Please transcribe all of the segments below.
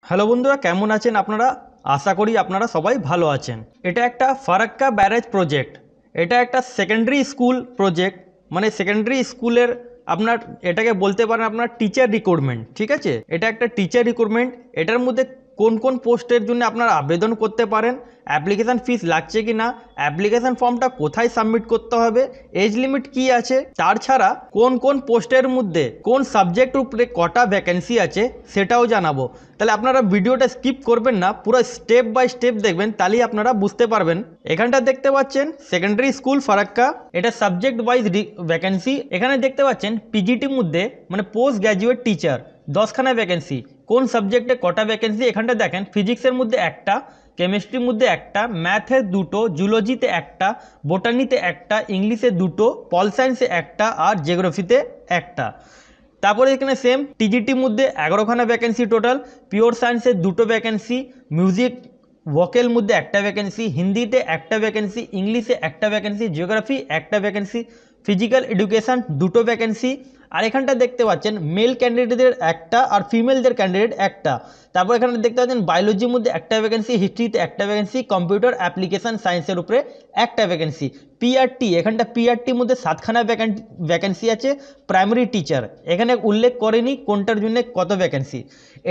Hello বন্ধুরা, কেমন আছেন আপনারা? আশা করি আপনারা সবাই ভালো আছেন। এটা একটা ফারাক্কা ব্যারেজ প্রজেক্ট। এটা একটা সেকেন্ডারি স্কুল প্রজেক্ট, মানে সেকেন্ডারি স্কুলের আপনার এটাকে বলতে পারেন আপনার টিচার রিক্রুটমেন্ট। ঠিক আছে, এটা একটা টিচার রিক্রুটমেন্ট। এটার মধ্যে কোন কোন পোস্টের জন্য আপনারা আবেদন করতে পারেন, অ্যাপ্লিকেশান ফিস লাগছে কি না, অ্যাপ্লিকেশান ফর্মটা কোথায় সাবমিট করতে হবে, এজ লিমিট কি আছে, তার ছাড়া কোন কোন পোস্টের মধ্যে কোন সাবজেক্টের উপরে কটা ভ্যাকেন্সি আছে সেটাও জানাবো। তাহলে আপনারা ভিডিওটা স্কিপ করবেন না, পুরো স্টেপ বাই স্টেপ দেখবেন, তাহলেই আপনারা বুঝতে পারবেন। এখানটা দেখতে পাচ্ছেন সেকেন্ডারি স্কুল ফারাক্কা, এটা সাবজেক্ট ওয়াইজ ভ্যাকেন্সি। এখানে দেখতে পাচ্ছেন পিজিটির মধ্যে মানে পোস্ট গ্র্যাজুয়েট টিচার 10খানা ভ্যাকেন্সি। কোন সাবজেক্টে কটা ভ্যাকেন্সি এখানটা দেখেন, ফিজিক্সের মধ্যে একটা, কেমিস্ট্রির মধ্যে একটা, ম্যাথের দুটো, জুলজিতে একটা, বোটানিতে একটা, ইংলিশে দুটো, পল সায়েন্সে একটা আর জিওগ্রাফিতে একটা। তারপরে এখানে সেম টিজিটির মধ্যে 11খানা ভ্যাকেন্সি টোটাল, পিওর সায়েন্সের দুটো ভ্যাকেন্সি, মিউজিক ভোকেল মধ্যে একটা ভ্যাকেন্সি, হিন্দিতে একটা ভ্যাকেন্সি, ইংলিশে একটা ভ্যাকেন্সি, জিওগ্রাফি একটা ভ্যাকেন্সি, ফিজিক্যাল এডুকেশান দুটো ভ্যাকেন্সি। আর এখানটা দেখতে পাচ্ছেন মেল ক্যান্ডিডেটদের একটা আর ফিমেলদের ক্যান্ডিডেট একটা। তারপর এখানে দেখতে পাচ্ছেন বায়োলজির মধ্যে একটা ভ্যাকেন্সি, হিস্ট্রিতে একটা ভ্যাকেন্সি, কম্পিউটার অ্যাপ্লিকেশান সায়েন্সের উপরে একটা ভ্যাকেন্সি। পিআরটি, এখানটা পিআরটির মধ্যে 7খানা ভ্যাকেন্সি আছে। প্রাইমারি টিচার এখানে উল্লেখ করেনি কোনটার জন্য কত ভ্যাকেন্সি।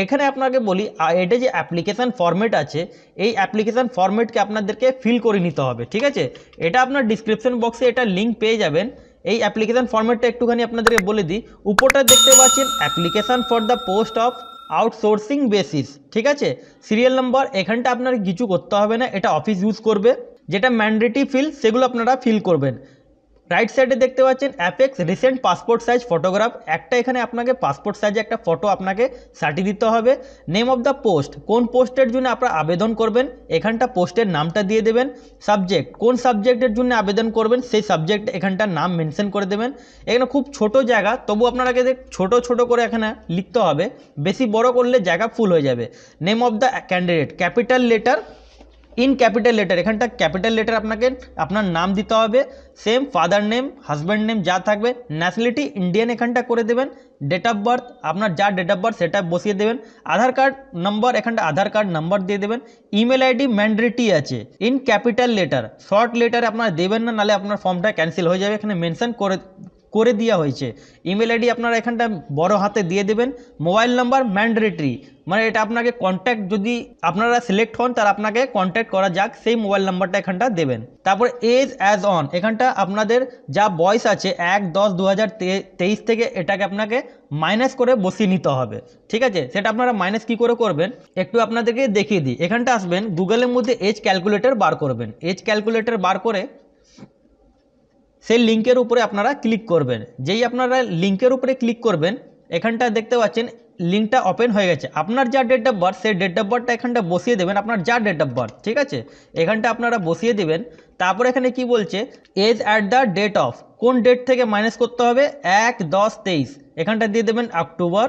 এখানে আপনাকে বলি, এটা যে অ্যাপ্লিকেশান ফরম্যাট আছে, এই অ্যাপ্লিকেশান ফরম্যাটকে আপনাদেরকে ফিল করে নিতে হবে। ঠিক আছে, এটা আপনার ডিসক্রিপশন বক্সে এটা লিঙ্ক পেয়ে যাবেন। এই অ্যাপ্লিকেশান ফরম্যাটটা একটুখানি আপনাদেরকে বলে দিই। উপরটা দেখতে পাচ্ছেন application for the post of outsourcing basis. ঠিক আছে, সিরিয়াল নাম্বার এখানটা আপনার কিছু করতে হবে না, এটা অফিস ইউজ করবে। যেটা ম্যান্ডেটরি ফিল সেগুলো আপনারা ফিল করবেন। রাইট সাইডে দেখতে পাচ্ছেন apex recent passport size photograph, একটা এখানে আপনাকে পাসপোর্ট সাইজে একটা ফটো আপনাকে সার্টি দিতে হবে। নেম অফ দ্য পোস্ট, কোন পোস্টের জন্য আপনারা আবেদন করবেন এখানটা পোস্টের নামটা দিয়ে দেবেন। সাবজেক্ট, কোন সাবজেক্টের জন্য আবেদন করবেন সেই সাবজেক্ট এখানটা নাম মেনশন করে দেবেন। এখানে খুব ছোট জায়গা, তবু আপনাকে ছোট ছোট করে এখানে লিখতে হবে, বেশি বড় করলে জায়গা ফুল হয়ে যাবে। Name of the candidate, capital letter, in capital letter এখানটা ক্যাপিটাল লেটার আপনাকে আপনার নাম দিতে হবে। Same father name, husband name যা থাকবে। ন্যাশনালিটি ইন্ডিয়ান এখানটা করে দেবেন। ডেট অফ বার্থ আপনার যা ডেট অফ বার্থ সেটা বসিয়ে দেবেন। আধার কার্ড নাম্বার এখানটা আধার কার্ড নাম্বার দিয়ে দেবেন। ইমেল আইডি ম্যান্ডেটরি আছে, ইন ক্যাপিটাল লেটার, শর্ট লেটারে আপনারা দেবেন না, নাহলে আপনার ফর্মটা ক্যান্সেল হয়ে যাবে। এখানে মেনশন করে দেওয়া হয়েছে। ইমেল আইডি আপনারা এখানটা বড় হাতে দিয়ে দেবেন। মোবাইল নাম্বার ম্যান্ডেটরি, মানে এটা আপনাকে কন্ট্যাক্ট যদি আপনারা সিলেক্ট হন তার আপনাকে কন্ট্যাক্ট করা যাক, সেই মোবাইল নাম্বারটা এখানটা দেবেন। তারপর এজ অ্যাজ অন এখানটা আপনাদের যা বয়স আছে 1/10/2023 থেকে এটাকে আপনাকে মাইনাস করে বসিয়ে নিতে হবে। ঠিক আছে, সেটা আপনারা মাইনাস কী করে করবেন একটু আপনাদেরকে দেখিয়ে দিই। এখানটা আসবেন, গুগলের মধ্যে এজ ক্যালকুলেটর বার করবেন। এজ ক্যালকুলেটর বার করে সেই লিঙ্কের উপরে আপনারা ক্লিক করবেন। যেই আপনারা লিঙ্কের উপরে ক্লিক করবেন এখানটা দেখতে পাচ্ছেন লিঙ্কটা ওপেন হয়ে গেছে। আপনার যা ডেট অফ বার্থ সেই ডেট অফ বার্থটা এখানটা বসিয়ে দেবেন, আপনার যা ডেট অফ বার্থ। ঠিক আছে, এখানটা আপনারা বসিয়ে দেবেন। তারপর এখানে কি বলছে, as at the date of, কোন ডেট থেকে মাইনাস করতে হবে, 1/10/23 এখানটা দিয়ে দেবেন অক্টোবর,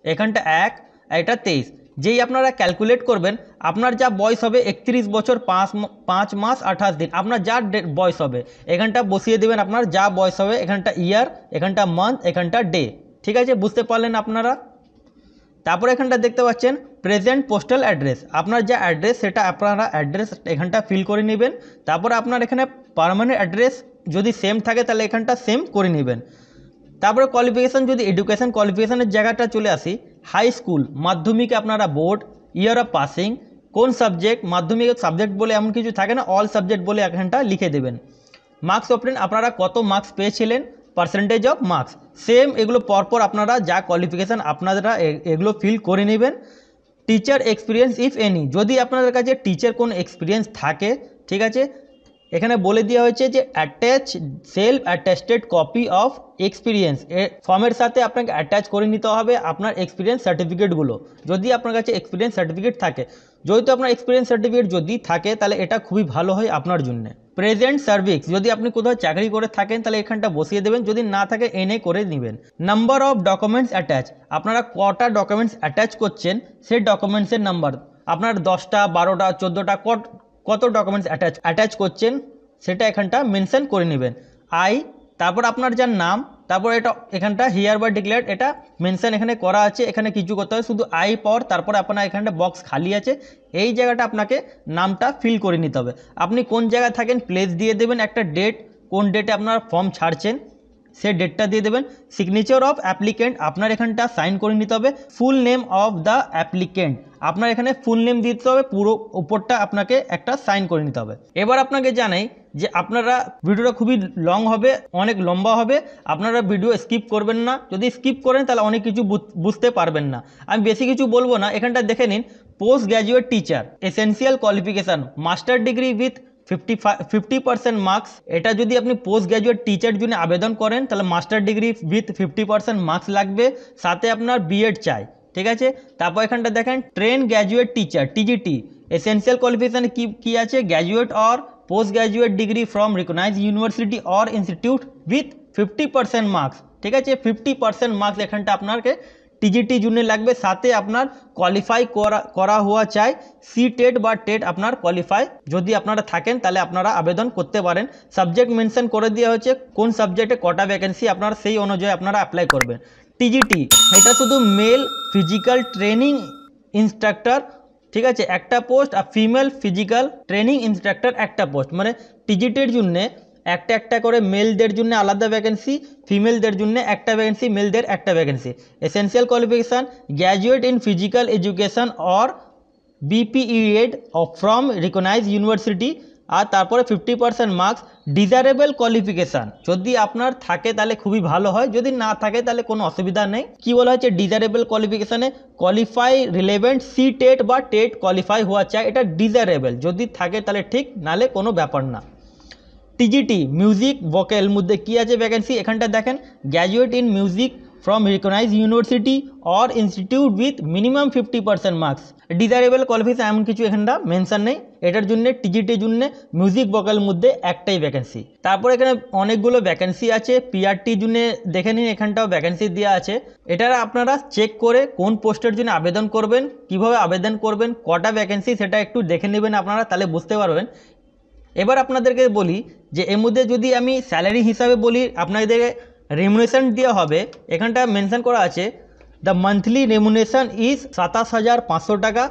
এখানটা 1 এটা 23। যেই আপনারা ক্যালকুলেট করবেন আপনার যা বয়স হবে 31 বছর 5 মাস 28 দিন, আপনার যা বয়স হবে এখানটা বসিয়ে দেবেন। আপনার যা বয়স হবে এখানটা ইয়ার, এখানটা মান্থ, এখানটা ডে। ঠিক আছে, বুঝতে পারলেন আপনারা। তারপর এখানটা দেখতে পাচ্ছেন প্রেজেন্ট পোস্টাল অ্যাড্রেস, আপনার যা অ্যাড্রেস সেটা আপনারা অ্যাড্রেস এখানটা ফিল করে নেবেন। তারপর আপনার এখানে পার্মানেন্ট অ্যাড্রেস যদি সেম থাকে তাহলে এখানটা সেম করে নেবেন। তারপরে কোয়ালিফিকেশান, যদি এডুকেশান কোয়ালিফিকেশানের জায়গাটা চলে আসি, হাই স্কুল, মাধ্যমিকে আপনারা বোর্ড, ইয়ার অফ পাসিং, কোন সাবজেক্ট, মাধ্যমিকের সাবজেক্ট বলে এমন কিছু থাকে না, অল সাবজেক্ট বলে এখানটা লিখে দেবেন। মার্কস অফ আপনারা কত মার্কস পেয়েছিলেন, পার্সেন্টেজ অফ মার্কস, সেম এগুলো পরপর আপনারা যা কোয়ালিফিকেশান আপনারা এগুলো ফিল করে নেবেন। টিচার এক্সপিরিয়েন্স ইফ এনি, যদি আপনাদের কাছে টিচার কোন এক্সপিরিয়েন্স থাকে, ঠিক আছে, এখানে বলে দেওয়া হয়েছে যে attach self attested copy of experience, ফর্মের সাথে আপনাকে অ্যাটাচ করে নিতে হবে আপনার এক্সপিরিয়েন্স সার্টিফিকেটগুলো, যদি আপনার কাছে এক্সপিরিয়েন্স সার্টিফিকেট থাকে। যেহেতু আপনার এক্সপিরিয়েন্স সার্টিফিকেট যদি থাকে তাহলে এটা খুবই ভালো হয় আপনার জন্য। প্রেজেন্ট সার্ভিস, যদি আপনি কোথাও চাকরি করে থাকেন তাহলে এখানটা বসিয়ে দেবেন, যদি না থাকে এনে করে নেবেন। নাম্বার অফ ডকুমেন্টস অ্যাটাচ, আপনারা কটা ডকুমেন্টস অ্যাটাচ করছেন সেই ডকুমেন্টসের নাম্বার, আপনার 10টা 12টা 14টা কত ডকুমেন্টস অ্যাটাচ করছেন সেটা এখানটা মেনশন করে নেবেন। তারপর আপনার যার নাম, তারপর এটা এখানটা হিয়ার বাই ডিক্লেয়ার্ড এটা মেনশন এখানে করা আছে, এখানে কিছু করতে হবে শুধু আই পাওয়ার, তারপরে আপনার এখানটা বক্স খালি আছে, এই জায়গাটা আপনাকে নামটা ফিল করে নিতে হবে। আপনি কোন জায়গায় থাকেন প্লেস দিয়ে দেবেন, একটা ডেট, কোন ডেটে আপনার ফর্ম ছাড়ছেন সে ডেটটা দিয়ে দেবেন। সিগনেচার অফ অ্যাপ্লিকেন্ট আপনার এখানটা সাইন করে নিতে হবে। Full name of the applicant আপনার এখানে ফুল নেম দিতে হবে, পুরো উপরটা আপনাকে একটা সাইন করে নিতে হবে। এবার আপনাকে জানাই যে আপনারা ভিডিওটা খুবই লং হবে, অনেক লম্বা হবে, আপনারা ভিডিও স্কিপ করবেন না, যদি স্কিপ করেন তাহলে অনেক কিছু বুঝতে পারবেন না। আমি বেশি কিছু বলবো না, এখানটা দেখে নিন। Post graduate teacher essential qualification master degree with 50% marks. এটা যদি আপনি পোস্ট গ্র্যাজুয়েট টিচার জন্য আবেদন করেন তাহলে মাস্টার ডিগ্রি উইথ 50% মার্কস লাগবে, সাথে আপনার বিএড চাই, ঠিক আছে। তারপর এখানটা দেখেন train graduate teacher TGT essential qualification কি আছে, graduate or post graduate degree from recognise university or institute with 50% marks, ঠিক আছে। 50% মার্কস এখানটা আপনাকে টিজিটি জন্য লাগবে, সাথে আপনার কোয়ালিফাই করা হওয়া চাই, সি টেট বা টেট আপনার কোয়ালিফাই যদি আপনারা থাকেন তাহলে আপনারা আবেদন করতে পারেন। সাবজেক্ট মেনশন করে দেওয়া হচ্ছে কোন সাবজেক্টে কটা ভ্যাকেন্সি, আপনারা সেই অনুযায়ী আপনারা অ্যাপ্লাই করবেন। টিজিটি এটা শুধু মেল ফিজিক্যাল ট্রেনিং ইনস্ট্রাক্টর, ঠিক আছে, একটা পোস্ট, আর ফিমেল ফিজিক্যাল ট্রেনিং ইনস্ট্রাক্টর একটা পোস্ট, মানে টিজিটির জন্যে একটা করে মেলদের জন্য আলাদা ভ্যাকেন্সি, ফিমেলদের জন্য একটা ভ্যাকেন্সি, মেলদের একটা vacancy. Essential qualification graduate in physical education or BPEd from recognise university, আর তারপরে 50% মার্কস। ডিজারেবল কোয়ালিফিকেশান যদি আপনার থাকে তাহলে খুবই ভালো হয়, যদি না থাকে তাহলে কোনো অসুবিধা নেই। কি বলা হয়েছে ডিজারেবল কোয়ালিফিকেশানে, কোয়ালিফাই রিলেভেন্ট সি টেট বা টেট কোয়ালিফাই হওয়া চাই, এটা ডিজারেবল, যদি থাকে তাহলে ঠিক, নালে কোনো ব্যাপার না। টিজিটি মিউজিক ভোকাল মধ্যে কি আছে ভ্যাকেন্সি, এখানটা দেখেন graduate in music from recognise university or institute with minimum 50% marks. Desirable qualification এমন কিছু এখানটা মেনশন নেই, এটার জন্য টিজিটির জন্য মিউজিক ভোকাল মধ্যে একটাই ভ্যাকেন্সি। তারপর এখানে অনেকগুলো ভ্যাকেন্সি আছে, পিআরটির জন্য দেখে নিন, এখানটাও ভ্যাকেন্সি দেওয়া আছে। এটা আপনারা চেক করে কোন পোস্টের জন্য আবেদন করবেন, কিভাবে আবেদন করবেন, কটা ভ্যাকেন্সি সেটা একটু দেখে নেবেন আপনারা, তাহলে বুঝতে পারবেন। এবার আপনাদেরকে বলি যে এর মধ্যে যদি আমি স্যালারি হিসাবে বলি আপনাদের রেমুনেশন দেওয়া হবে, এখানটা মেনশন করা আছে দ্য মান্থলি রেমুনেশন ইজ 27,500 টাকা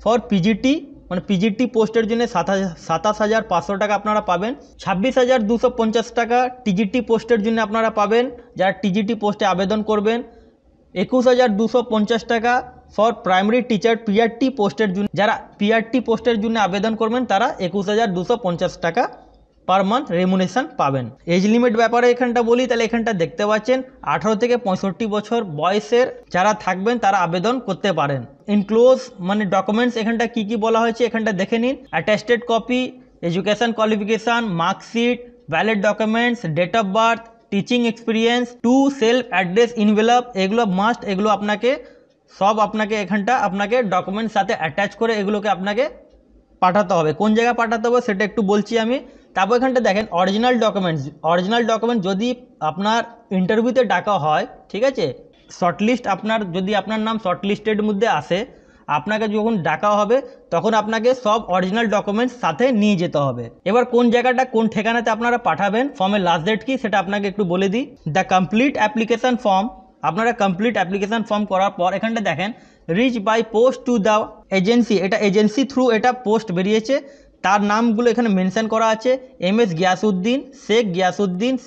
ফর পিজিটি, মানে পিজিটি পোস্টের জন্য 27,500 টাকা আপনারা পাবেন। 26,250 টাকা টিজিটি পোস্টের জন্য আপনারা পাবেন যারা টিজিটি পোস্টে আবেদন করবেন। 21,250 টাকা ফর প্রাইমারি টিচার পিআরটি পোস্টের জন্য, যারা পিআরটি পোস্টের জন্য আবেদন করবেন তারা 21,250 টাকা পার মান্থ রেমুনেশন পাবেন। এজ লিমিট ব্যাপারে এখানটা বলি, তাহলে এখানটা দেখতে পাচ্ছেন 18 থেকে 65 বছর বয়সের যারা থাকবেন তারা আবেদন করতে পারেন। ইনক্লোজ মানে ডকুমেন্টস এখানটা কি কি বলা হয়েছে এখানটা দেখে নিন। Attested copy, education qualification, marksheet, valid documents, date of birth, teaching experience, two self address envelope, এগুলো মাস্ট, এগুলো আপনাকে সব আপনাকে এখানটা আপনাকে ডকুমেন্টস সাথে অ্যাটাচ করে এগুলোকে আপনাকে পাঠাতে হবে। কোন জায়গায় পাঠাতে হবে সেটা একটু বলছি আমি। তারপর এখানটা দেখেন অরিজিনাল ডকুমেন্ট যদি আপনার ইন্টারভিউতে ডাকা হয়, ঠিক আছে, শর্টলিস্ট আপনার যদি আপনার নাম শর্টলিস্টের মধ্যে আসে, আপনাকে যখন ডাকা হবে তখন আপনাকে সব অরিজিনাল ডকুমেন্টস সাথে নিয়ে যেতে হবে। এবার কোন জায়গাটা কোন ঠিকানাতে আপনারা পাঠাবেন, ফর্মের লাস্ট ডেট কি সেটা আপনাকে একটু বলে দিই। দ্য কমপ্লিট অ্যাপ্লিকেশান ফর্ম, আপনারা কমপ্লিট অ্যাপ্লিকেশান ফর্ম করার পর এখানটা দেখেন reach by post to the agency, এটা এজেন্সি থ্রু এটা পোস্ট বেরিয়েছে, তার নামগুলো এখানে মেনশন করা আছে। MS গিয়াসউদ্দিন,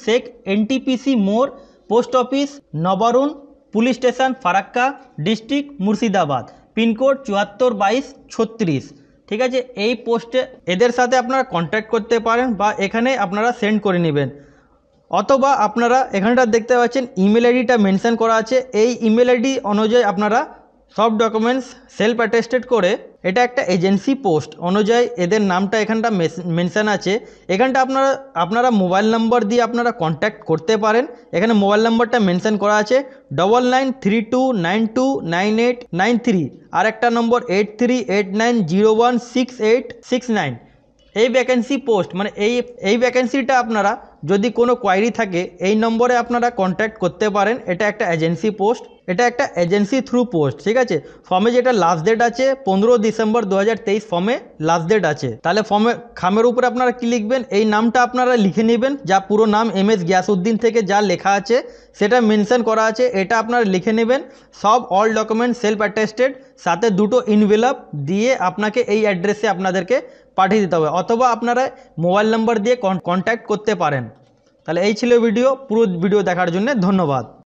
শেখ NTPC মোড়, post office Nabarun, police station Farakka, district Murshidabad, pincode 742236, ঠিক আছে। এই পোস্টে এদের সাথে আপনারা কন্ট্যাক্ট করতে পারেন বা এখানে আপনারা সেন্ড করে নেবেন, অথবা আপনারা এখানটা দেখতে পাচ্ছেন ইমেল আইডিটা মেনশন করা আছে, এই ইমেল আইডি অনুযায়ী আপনারা সব ডকুমেন্টস সেলফ অ্যাটেস্টেড করে, এটা একটা এজেন্সি পোস্ট অনুযায়ী এদের নামটা এখানটা মেনশন আছে। এখানটা আপনারা মোবাইল নম্বর দিয়ে আপনারা কন্ট্যাক্ট করতে পারেন, এখানে মোবাইল নম্বরটা মেনশন করা আছে 9932929893, আর একটা নম্বর 8389016869। এই ভ্যাকেন্সি পোস্ট মানে এই ভ্যাকেন্সিটা আপনারা যদি কোনো কোয়ারি থাকে এই নম্বরে আপনারা কন্ট্যাক্ট করতে পারেন, এটা একটা এজেন্সি পোস্ট। এটা একটা এজেন্সি থ্রু পোস্ট, ঠিক আছে। ফর্মে যেটা লাস্ট ডেট আছে 15 ডিসেম্বর 2023 ফর্মে লাস্ট ডেট আছে। তাহলে ফর্মে খামের উপরে আপনারা কি লিখবেন, এই নামটা আপনারা লিখে নেবেন, যা পুরো নাম MS গিয়াসউদ্দিন থেকে যা লেখা আছে সেটা মেনশন করা আছে, এটা আপনারা লিখে নেবেন। সব অল ডকুমেন্ট সেলফ অ্যাটেস্টেড, সাথে দুটো ইনভেলপ দিয়ে আপনাকে এই অ্যাড্রেসে আপনাদেরকে পাঠিয়ে দিতে হবে, অথবা আপনারা মোবাইল নাম্বার দিয়ে কন্ট্যাক্ট করতে পারেন। তাহলে এই ছিল ভিডিও। পুরো ভিডিও দেখার জন্য ধন্যবাদ।